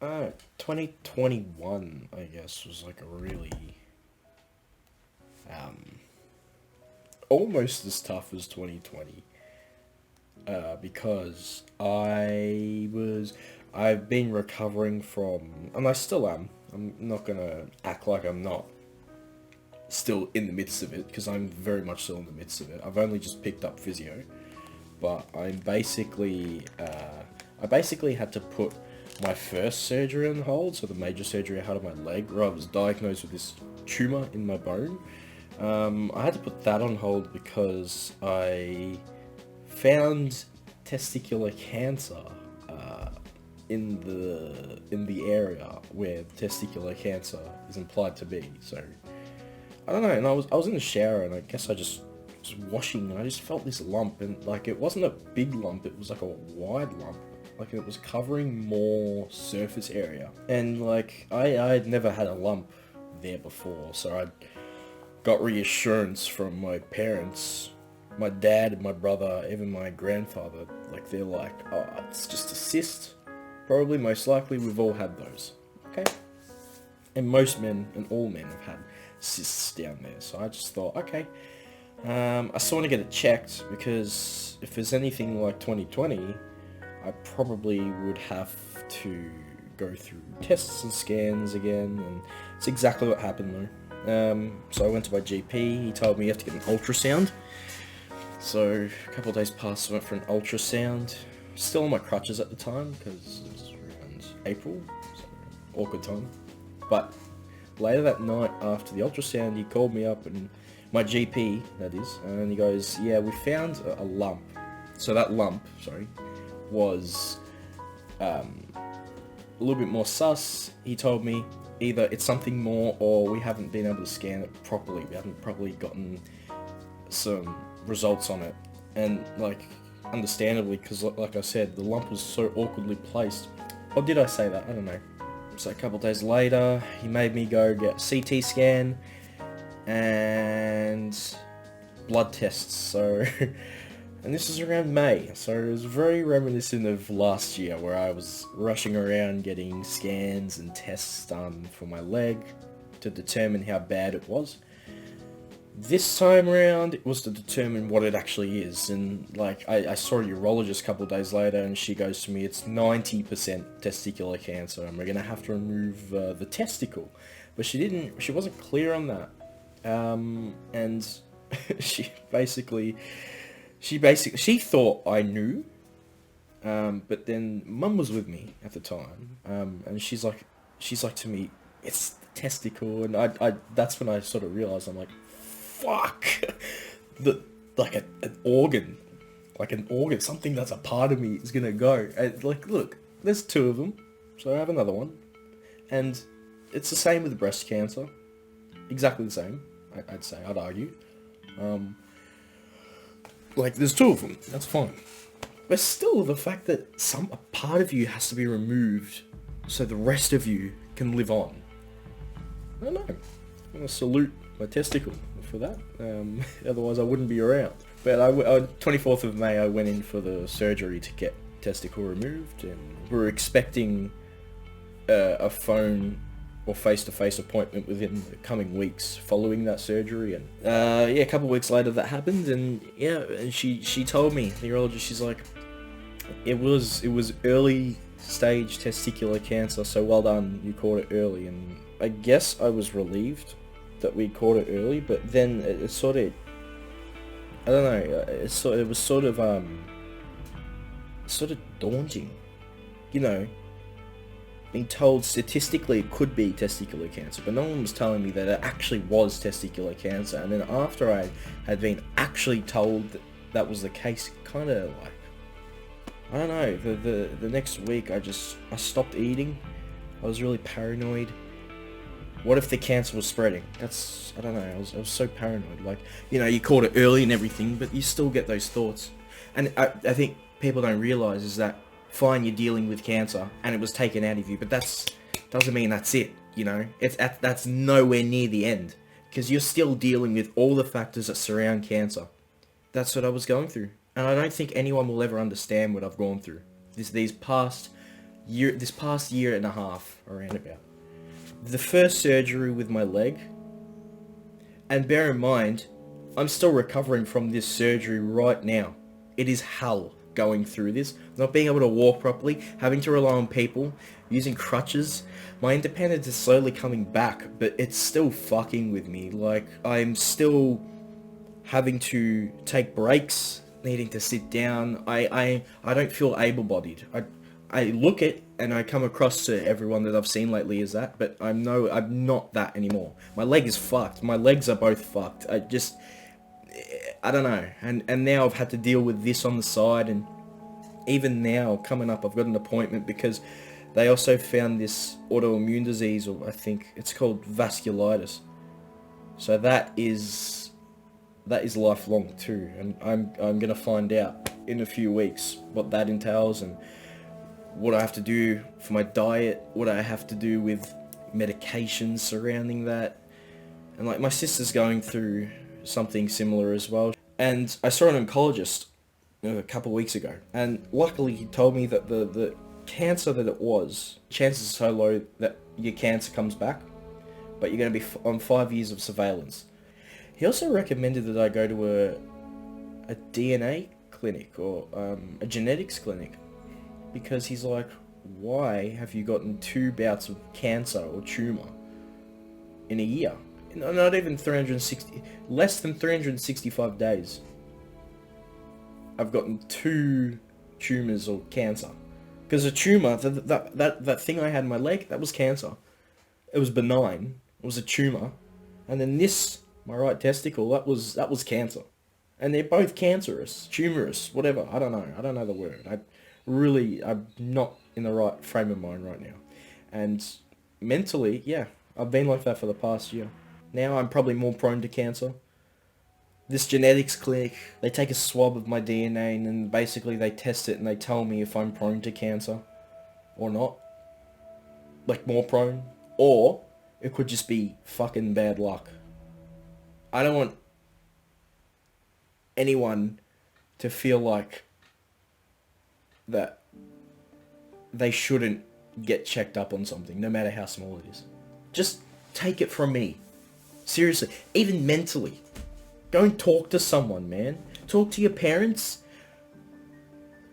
Uh, 2021, I guess, was like a really, um, almost as tough as 2020. Because I've been recovering from, and I still am. I'm not gonna act like I'm not still in the midst of it, because I'm very much still in the midst of it. I've only just picked up physio, but I basically had to put my first surgery on hold, so the major surgery I had on my leg, where I was diagnosed with this tumor in my bone. I had to put that on hold because I found testicular cancer uh, in the area where testicular cancer is implied to be. So I don't know, and I was in the shower, and I guess I just was washing, and I just felt this lump, and like it wasn't a big lump, it was like a wide lump, like it was covering more surface area, and like I'd never had a lump there before, so I got reassurance from my parents, my dad and my brother, even my grandfather. Like they're like, oh, it's just a cyst. Probably, most likely, we've all had those. Okay, and most men and all men have had cysts down there. So I just thought, okay, I still want to get it checked because if there's anything like 2020, I probably would have to go through tests and scans again, and it's exactly what happened though. So I went to my GP. He told me you have to get an ultrasound. So a couple of days passed. I went for an ultrasound. Still on my crutches at the time because it was around April, so awkward time. But later that night after the ultrasound, he called me up, and my GP, that is, and he goes, yeah, we found a lump. So that lump, sorry, was a little bit more sus. He told me either it's something more or we haven't been able to scan it properly. We haven't probably gotten some results on it. And like, understandably, because like I said, the lump was so awkwardly placed. Or did I say that? I don't know. So a couple of days later, he made me go get a CT scan and blood tests. So, and this was around May. So it was very reminiscent of last year, where I was rushing around getting scans and tests done for my leg to determine how bad it was. This time around, it was to determine what it actually is, and like I saw a urologist a couple of days later, and she goes to me, it's 90% testicular cancer, and we're gonna have to remove the testicle. But she wasn't clear on that, and she she thought I knew, but then Mum was with me at the time, and she's like to me, it's the testicle, and I that's when I sort of realized, I'm like, fuck, the like an organ, something that's a part of me is gonna go. And like, look, there's two of them, so I have another one, and it's the same with breast cancer, exactly the same. I'd say, I'd argue. Like, there's two of them, that's fine. But still, the fact that a part of you has to be removed so the rest of you can live on. I don't know. I'm gonna salute my testicle for that. Otherwise, I wouldn't be around. But on 24th of May, I went in for the surgery to get testicle removed, and we were expecting a phone or face-to-face appointment within the coming weeks following that surgery. And yeah, a couple of weeks later that happened, and yeah, and she told me, the urologist, she's like, it was early stage testicular cancer, so well done, you caught it early. And I guess I was relieved that we caught it early, but then it sort of, I don't know, it was sort of daunting, you know, being told statistically it could be testicular cancer, but no one was telling me that it actually was testicular cancer. And then after I had been actually told that that was the case, kind of like, I don't know, the next week I stopped eating. I was really paranoid. What if the cancer was spreading? I don't know, I was so paranoid. Like, you know, you caught it early and everything, but you still get those thoughts. And I think people don't realise is that, fine, you're dealing with cancer and it was taken out of you, but doesn't mean that's it, you know? That's nowhere near the end, because you're still dealing with all the factors that surround cancer. That's what I was going through. And I don't think anyone will ever understand what I've gone through. These past this past year and a half, around about. The first surgery with my leg, and bear in mind, I'm still recovering from this surgery right now. It is hell going through this. Not being able to walk properly, having to rely on people, using crutches. My independence is slowly coming back, but it's still fucking with me. Like, I'm still having to take breaks, needing to sit down. I don't feel able-bodied. I look it and I come across to everyone that I've seen lately as that, but I'm not that anymore. My leg is fucked. My legs are both fucked. I don't know. And now I've had to deal with this on the side, and even now coming up I've got an appointment because they also found this autoimmune disease, or I think it's called vasculitis. So that is lifelong too, and I'm gonna find out in a few weeks what that entails and what I have to do for my diet, what I have to do with medications surrounding that. And like, my sister's going through something similar as well. And I saw an oncologist a couple of weeks ago, and luckily he told me that the cancer that it was, chances are so low that your cancer comes back, but you're going to be on 5 years of surveillance. He also recommended that I go to a DNA clinic or a genetics clinic, because he's like, why have you gotten 2 bouts of cancer or tumour in a year? Not even 360, less than 365 days. I've gotten 2 tumours or cancer. Because a tumour, that thing I had in my leg, that was cancer. It was benign. It was a tumour. And then this, my right testicle, that was cancer. And they're both cancerous, tumorous, whatever. I don't know the word. I'm not in the right frame of mind right now. And mentally, yeah, I've been like that for the past year. Now I'm probably more prone to cancer. This genetics clinic, they take a swab of my DNA and then basically they test it and they tell me if I'm prone to cancer or not. Like, more prone. Or it could just be fucking bad luck. I don't want anyone to feel like that they shouldn't get checked up on something, no matter how small it is. Just take it from me. Seriously, even mentally. Go and talk to someone, man. Talk to your parents.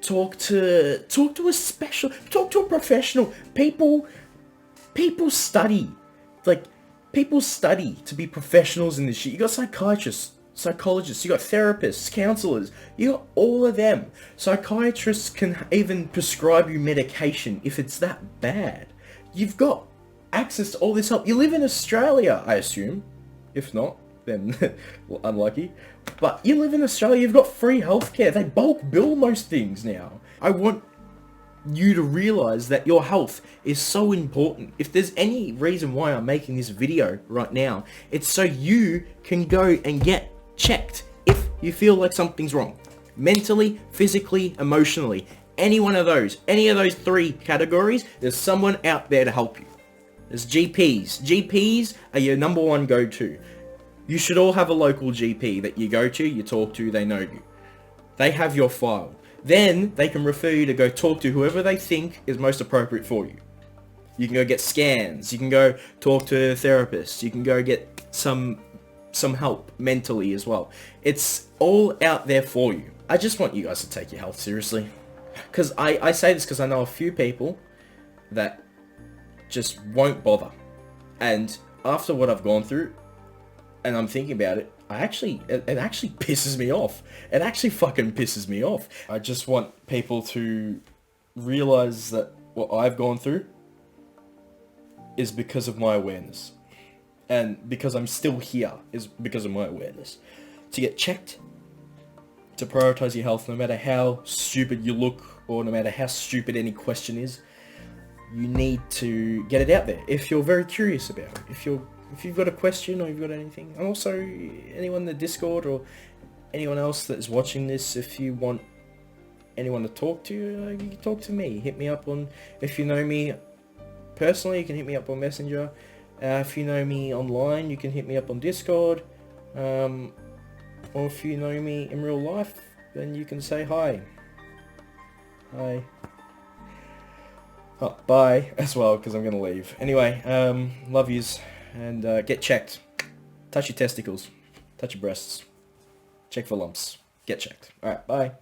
Talk to a professional. People study. Like, people study to be professionals in this shit. You got psychiatrists, psychologists, you got therapists, counselors, you got all of them. Psychiatrists can even prescribe you medication if it's that bad. You've got access to all this help. You live in Australia, I assume. If not, then unlucky. But you live in Australia, you've got free healthcare. They bulk bill most things now. I want you to realize that your health is so important. If there's any reason why I'm making this video right now, it's so you can go and get checked if you feel like something's wrong. Mentally, physically, emotionally. Any of those 3 categories, there's someone out there to help you. There's GPs. GPs are your number 1 go-to. You should all have a local GP that you go to, you talk to, they know you. They have your file. Then they can refer you to go talk to whoever they think is most appropriate for you. You can go get scans. You can go talk to a therapist. You can go get some help mentally as well. It's all out there for you. I just want you guys to take your health seriously. Because I say this because I know a few people that just won't bother. And after what I've gone through, and I'm thinking about it, it actually pisses me off. It actually fucking pisses me off. I just want people to realize that what I've gone through is because of my awareness. And because I'm still here is because of my awareness. To get checked, to prioritize your health, no matter how stupid you look, or no matter how stupid any question is, you need to get it out there if you're very curious about it. If you've got a question or you've got anything. And also, anyone in the Discord or anyone else that is watching this, if you want anyone to talk to, you can talk to me. Hit me up on, if you know me personally, you can hit me up on Messenger. If you know me online, you can hit me up on Discord. Or if you know me in real life, then you can say hi. Hi. Oh, bye as well, because I'm going to leave. Anyway, love yous, and get checked. Touch your testicles. Touch your breasts. Check for lumps. Get checked. Alright, bye.